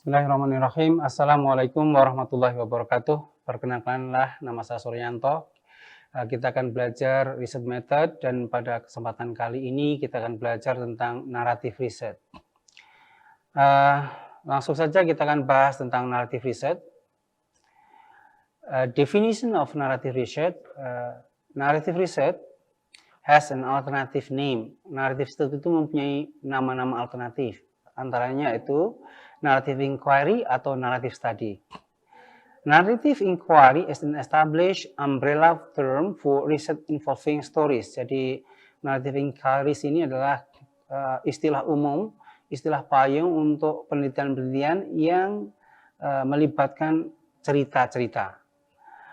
Bismillahirrahmanirrahim. Assalamualaikum warahmatullahi wabarakatuh. Perkenalkanlah, nama saya Suryanto. Kita akan belajar riset method dan pada kesempatan kali ini kita akan belajar tentang narrative research. Langsung saja kita akan bahas tentang narrative research. Definition of narrative research. Narrative research has an alternative name. Narrative research itu mempunyai nama-nama alternatif. Antaranya itu narrative inquiry atau narrative study. Narrative inquiry is an established umbrella term for research involving stories. Jadi narrative inquiry ini adalah istilah umum, istilah payung untuk penelitian-penelitian yang melibatkan cerita-cerita.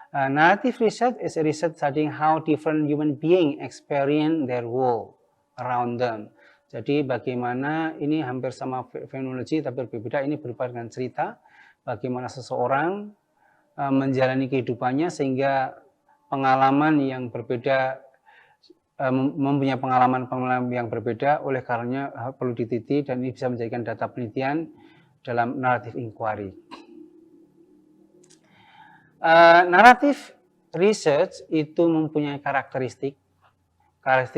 Narrative research is a research studying how different human beings experience their world around them. Jadi bagaimana ini hampir sama fenomenologi tapi berbeda, ini berupa dengan cerita bagaimana seseorang menjalani kehidupannya sehingga pengalaman yang berbeda, mempunyai pengalaman yang berbeda, oleh karenanya perlu diteliti dan ini bisa menjadikan data penelitian dalam narrative inquiry. Narrative research itu mempunyai karakteristik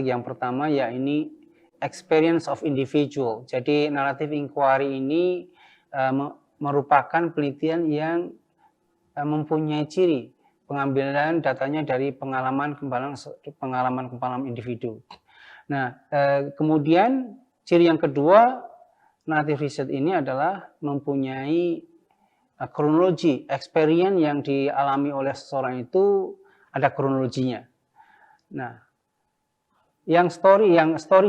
yang pertama yaitu experience of individual. Jadi narrative inquiry ini merupakan penelitian yang mempunyai ciri pengambilan datanya dari pengalaman individu. Nah, kemudian ciri yang kedua narrative research ini adalah mempunyai kronologi, experience yang dialami oleh seseorang itu ada kronologinya. Nah, yang story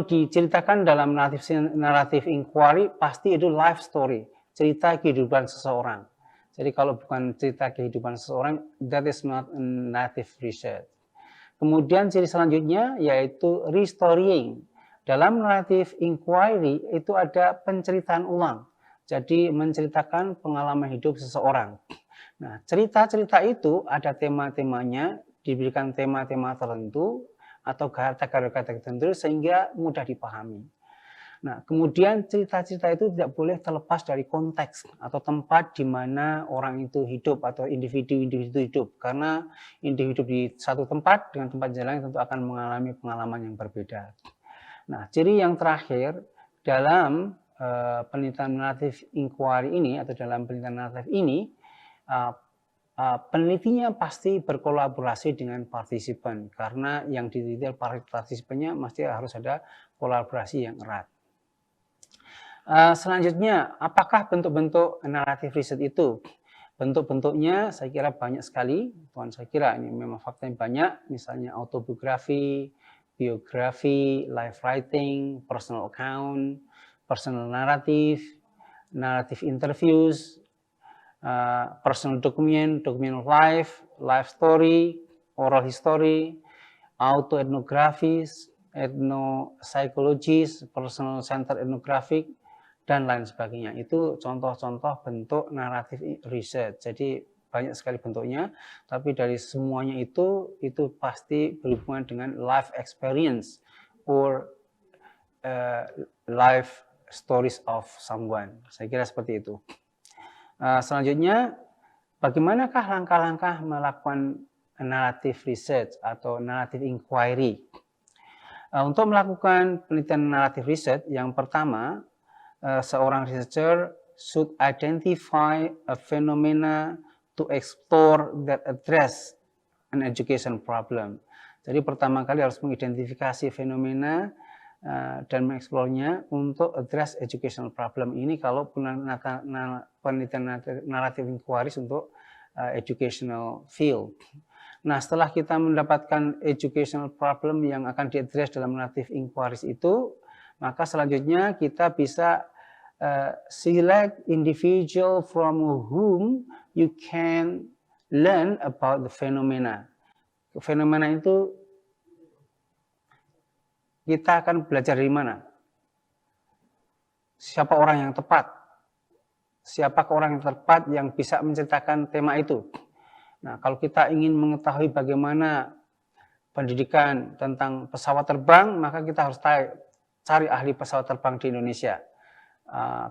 diceritakan dalam narrative inquiry pasti itu life story, cerita kehidupan seseorang. Jadi kalau bukan cerita kehidupan seseorang, that is not narrative research. Kemudian ciri selanjutnya yaitu restorying. Dalam narrative inquiry itu ada penceritaan ulang. Jadi menceritakan pengalaman hidup seseorang. Nah, cerita-cerita itu ada tema-temanya, diberikan tema-tema tertentu atau kata-kata tertentu sehingga mudah dipahami. Nah, kemudian cerita-cerita itu tidak boleh terlepas dari konteks atau tempat di mana orang itu hidup atau individu-individu hidup. Karena individu di satu tempat dengan tempat lain tentu akan mengalami pengalaman yang berbeda. Nah, ciri yang terakhir dalam penelitian narrative inquiry ini atau dalam penelitian narrative ini, penelitinya pasti berkolaborasi dengan partisipan karena yang diteliti partisipannya mesti harus ada kolaborasi yang erat. Selanjutnya, apakah bentuk-bentuk narrative research itu? Bentuk-bentuknya saya kira banyak sekali. Saya kira ini memang faktanya banyak, misalnya autobiografi, biografi, life writing, personal account, personal narrative, narrative interviews, personal document of life, life story, oral history, autoethnographies, ethnopsychologies, personal center ethnographic, dan lain sebagainya. Itu contoh-contoh bentuk narrative research. Jadi banyak sekali bentuknya, tapi dari semuanya itu pasti berhubungan dengan life experience or life stories of someone. Saya kira seperti itu. Selanjutnya, bagaimanakah langkah-langkah melakukan narrative research atau narrative inquiry? Untuk melakukan penelitian narrative research, yang pertama, seorang researcher should identify a phenomena to explore that address an education problem. Jadi pertama kali harus mengidentifikasi fenomena dan mengeksplornya untuk address educational problem ini kalau penelitian narrative inquiries untuk educational field. Nah, setelah kita mendapatkan educational problem yang akan diaddress dalam narrative inquiries itu, maka selanjutnya kita bisa select individual from whom you can learn about the phenomena. Fenomena itu kita akan belajar dari mana? Siapa orang yang tepat? Siapa orang yang tepat yang bisa menceritakan tema itu? Nah, kalau kita ingin mengetahui bagaimana pendidikan tentang pesawat terbang, maka kita harus cari ahli pesawat terbang di Indonesia.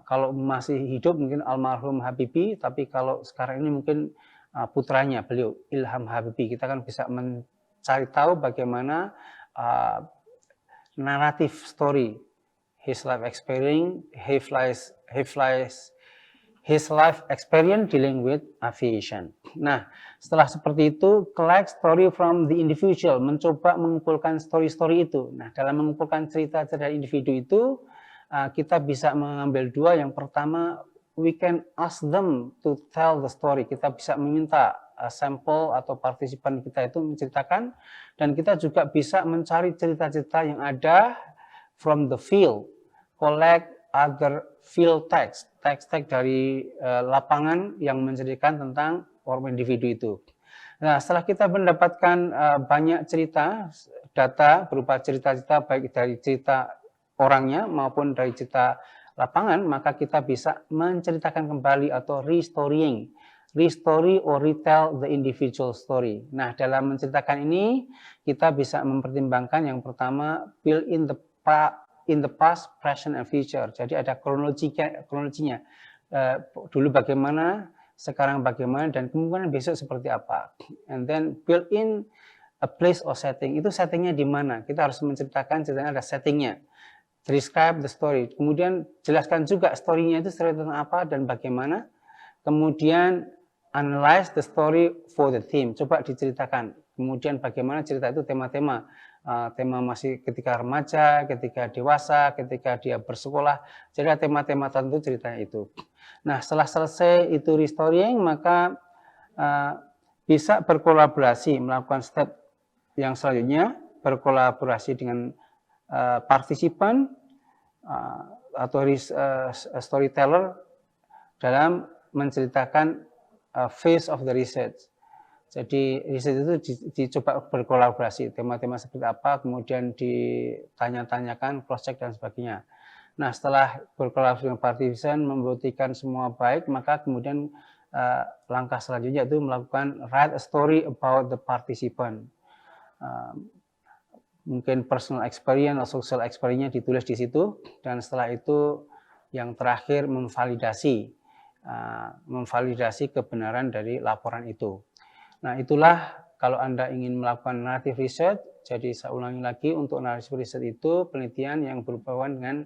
Kalau masih hidup mungkin almarhum Habibie, tapi kalau sekarang ini mungkin putranya beliau, Ilham Habibie. Kita kan bisa mencari tahu bagaimana naratif story, his life experience, his life experience dealing with aviation. Nah, setelah seperti itu, collect story from the individual, mencoba mengumpulkan story-story itu. Nah, dalam mengumpulkan cerita-cerita individu itu, kita bisa mengambil dua. Yang pertama, we can ask them to tell the story. Kita bisa meminta sampel atau partisipan kita itu menceritakan, dan kita juga bisa mencari cerita-cerita yang ada from the field, collect other field text dari lapangan yang menceritakan tentang orang individu itu. Nah, setelah kita mendapatkan banyak cerita, data berupa cerita-cerita baik dari cerita orangnya maupun dari cerita lapangan, maka kita bisa menceritakan kembali atau restorying, restory or retell the individual story. Nah, dalam menceritakan ini kita bisa mempertimbangkan yang pertama, build in the past, present, and future. Jadi ada kronologinya. Dulu bagaimana, sekarang bagaimana, dan kemungkinan besok seperti apa. And then build in a place or setting. Itu settingnya di mana? Kita harus menceritakan ceritanya ada settingnya. Describe the story. Kemudian jelaskan juga story-nya itu story tentang apa dan bagaimana. Kemudian analyze the story for the theme. Coba diceritakan. Kemudian bagaimana cerita itu tema-tema. Tema masih ketika remaja, ketika dewasa, ketika dia bersekolah. Jadi ada tema-tema tertentu ceritanya itu. Nah, setelah selesai itu restorying, maka bisa berkolaborasi, melakukan step yang selanjutnya, berkolaborasi dengan partisipan atau storyteller dalam menceritakan phase of the research. Jadi riset itu dicoba berkolaborasi, tema-tema seperti apa, kemudian ditanya-tanyakan, cross-check dan sebagainya. Nah, setelah berkolaborasi dengan partisipan, membuktikan semua baik, maka kemudian langkah selanjutnya itu melakukan write a story about the participant. Mungkin personal experience atau social experience-nya ditulis di situ, dan setelah itu yang terakhir memvalidasi kebenaran dari laporan itu. Nah, itulah kalau Anda ingin melakukan narrative research. Jadi saya ulangi lagi, untuk narrative research itu penelitian yang berhubungan dengan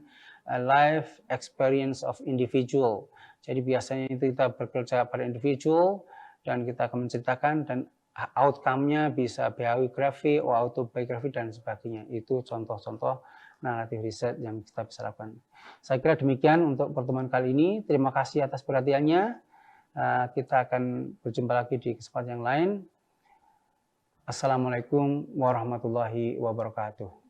life experience of individual. Jadi biasanya itu kita bekerja pada individual dan kita akan menceritakan, dan outcome-nya bisa biografi, autobiografi, dan sebagainya. Itu contoh-contoh narrative research yang kita bisa lakukan. Saya kira demikian untuk pertemuan kali ini. Terima kasih atas perhatiannya. Kita akan berjumpa lagi di kesempatan yang lain. Assalamualaikum warahmatullahi wabarakatuh.